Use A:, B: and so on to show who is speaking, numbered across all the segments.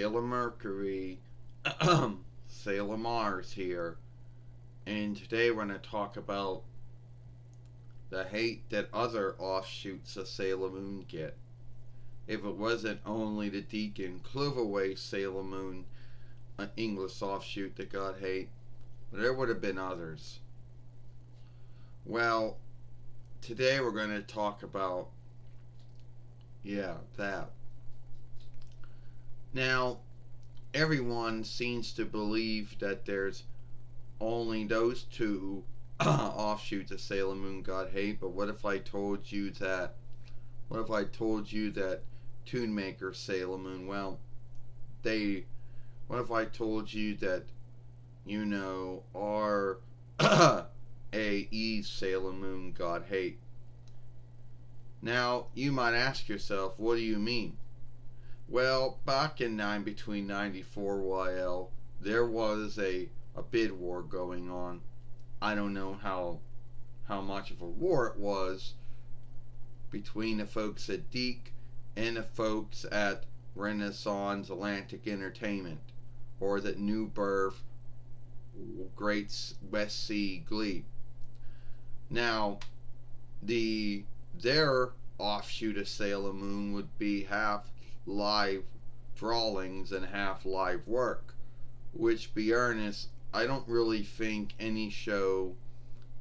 A: Sailor Mercury, Sailor Mars here, and today we're going to talk about the hate that other offshoots of Sailor Moon get. If it wasn't only the Deacon Cloverway Sailor Moon, an English offshoot that got hate, there would have been others. Well, today we're going to talk about, that. Now, everyone seems to believe that there's only those two offshoots of Sailor Moon got hate, but what if I told you that Toonmakers Sailor Moon, what if I told you that, our AE Sailor Moon got hate? Now, you might ask yourself, what do you mean? Well, back in between 94 YL, there was a bid war going on. I don't know how much of a war it was between the folks at Deke and the folks at Renaissance Atlantic Entertainment, or that New Birth Great West Sea Glee. Now, their offshoot of Sailor Moon would be half live drawings and half live work, which, be earnest, I don't really think any show,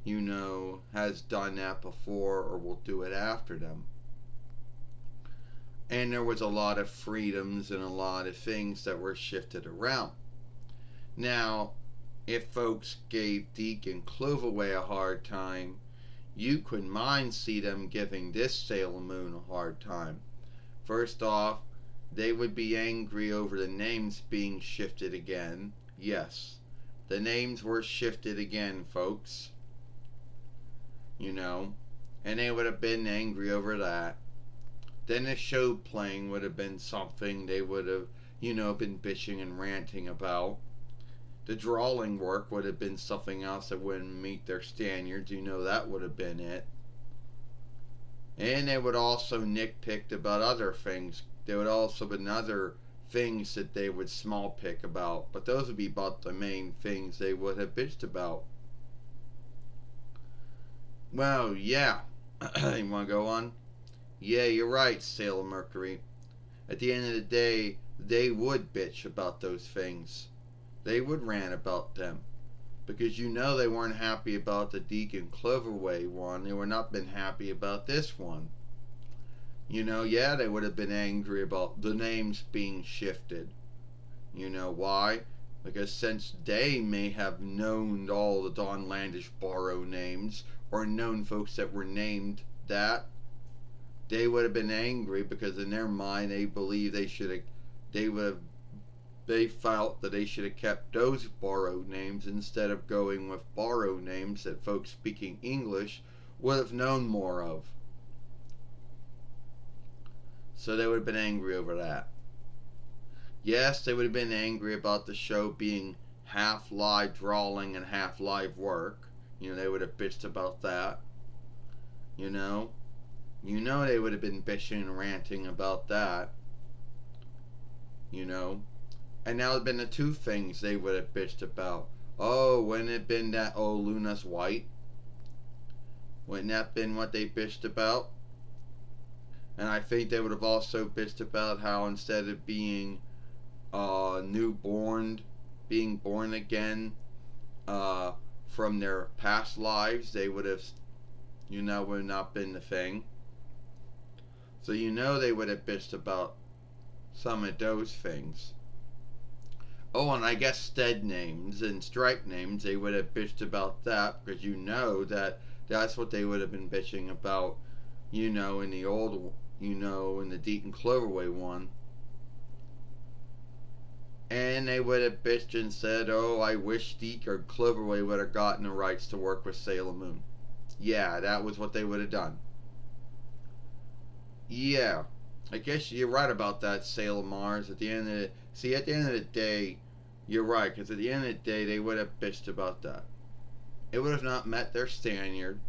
A: has done that before or will do it after them. And there was a lot of freedoms and a lot of things that were shifted around. Now, if folks gave Deke and Cloverway a hard time, you couldn't mind see them giving this Sailor Moon a hard time. First off, they would be angry over the names being shifted again. Yes, the names were shifted again, folks. And they would have been angry over that. Then the show playing would have been something they would have, been bitching and ranting about. The drawing work would have been something else that wouldn't meet their standards. That would have been it. And they would also nitpick about other things. There would also been other things that they would small pick about. But those would be about the main things they would have bitched about. Well, yeah. You want to go on? Yeah, you're right, Sailor Mercury. At the end of the day, they would bitch about those things. They would rant about them. Because they weren't happy about the Deacon Cloverway one. They were not been happy about this one. They would have been angry about the names being shifted. Why? Because since they may have known all the Don Landish borrow names, or known folks that were named that, they would have been angry because in their mind they believe they felt that they should have kept those borrowed names instead of going with borrowed names that folks speaking English would have known more of. So they would have been angry over that. Yes, they would have been angry about the show being half live drawing and half live work. They would have bitched about that. They would have been bitching and ranting about that. And that would have been the two things they would have bitched about. Oh, wouldn't it been that, Luna's white? Wouldn't that been what they bitched about? And I think they would have also bitched about how instead of being newborn, being born again from their past lives, they would have, would not been the thing. So they would have bitched about some of those things. Oh, and I guess stead names and strike names, they would have bitched about that, because that's what they would have been bitching about, in the old, in the Deacon Cloverway one. And they would have bitched and said, oh, I wish Deke or Cloverway would have gotten the rights to work with Sailor Moon. Yeah, that was what they would have done. Yeah, I guess you're right about that, Sailor Mars. At the end of the day, you're right, because at the end of the day, they would have bitched about that. It would have not met their standard.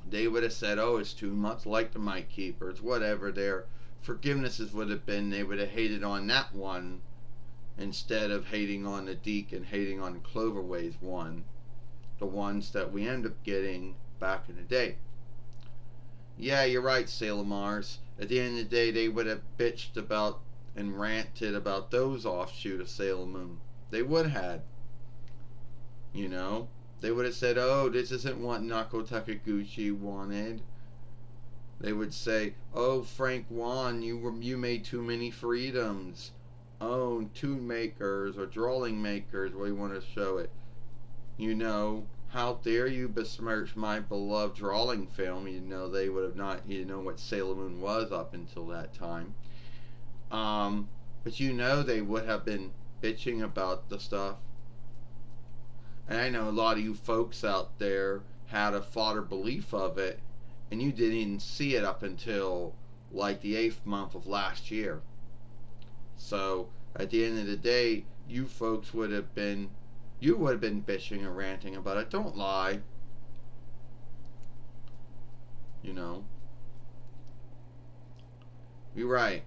A: They would have said, oh, it's too much like the Might Keepers, whatever their forgivenesses would have been. They would have hated on that one instead of hating on the Deke and hating on Cloverway's one, the ones that we end up getting back in the day. Yeah, you're right, Sailor Mars. At the end of the day, they would have bitched about and ranted about those offshoot of Sailor Moon. They would have. You know? They would have said, oh, this isn't what Nako Takaguchi wanted. They would say, oh, Frank Wan, you made too many freedoms. Oh, Toonmakers or Drawing Makers, we want to show it. You know, how dare you besmirch my beloved drawing film? You know, they would have not, you know, what Sailor Moon was up until that time. But you know they would have been bitching about the stuff. And I know a lot of you folks out there had a fodder belief of it, and you didn't even see it up until like the 8th month of last year. So at the end of the day, you folks would have been bitching and ranting about it. Don't lie. You know. You're right.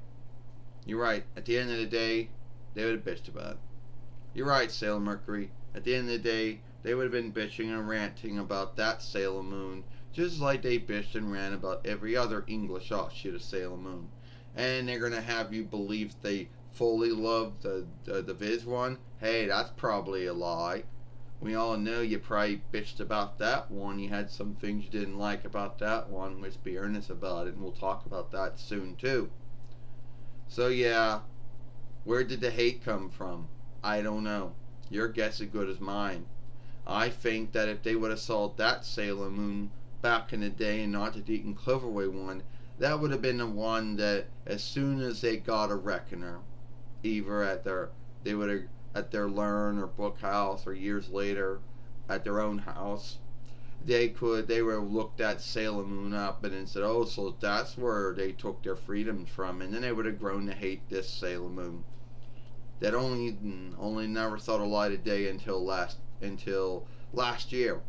A: You're right. At the end of the day, they would have bitched about it. You're right, Sailor Mercury. At the end of the day, they would have been bitching and ranting about that Sailor Moon, just like they bitched and ran about every other English offshoot of Sailor Moon. And they're going to have you believe they fully love the Viz one. Hey, that's probably a lie. We all know you probably bitched about that one. You had some things you didn't like about that one. Let's be earnest about it, and we'll talk about that soon too. So yeah, where did the hate come from? I don't know. Your guess is as good as mine. I think that if they would have sold that Sailor Moon back in the day and not the Deacon Cloverway one, that would have been the one that as soon as they got a reckoner, either at their learn or book house or years later at their own house, they would have looked that Sailor Moon up and then said, oh, so that's where they took their freedoms from, and then they would have grown to hate this Sailor Moon that only never saw the light of day until last year.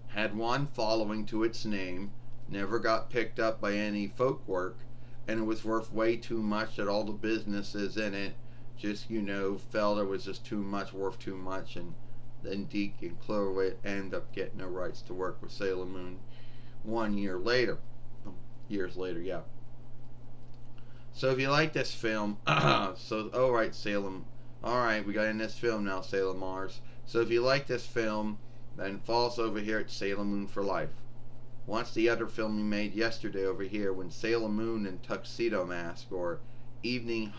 A: Had one following to its name, never got picked up by any folk work, and it was worth way too much that all the businesses in it just, you know, felt it was just too much, worth too much, and then Deke and Cloverway ended up getting the rights to work with Sailor Moon 1 year later. Years later, yeah. So if you like this film, alright, Salem. Alright, we got in this film now, Sailor Mars. So if you like this film, then follow us over here at Sailor Moon for Life. Watch the other film we made yesterday over here when Sailor Moon in Tuxedo Mask or Evening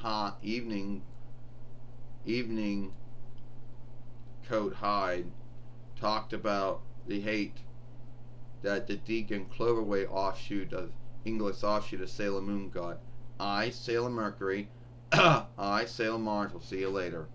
A: Coat Hide talked about the hate that the Deacon Cloverway offshoot of English offshoot of Sailor Moon got. I, Sailor Mercury, I, Sailor Mars, will see you later.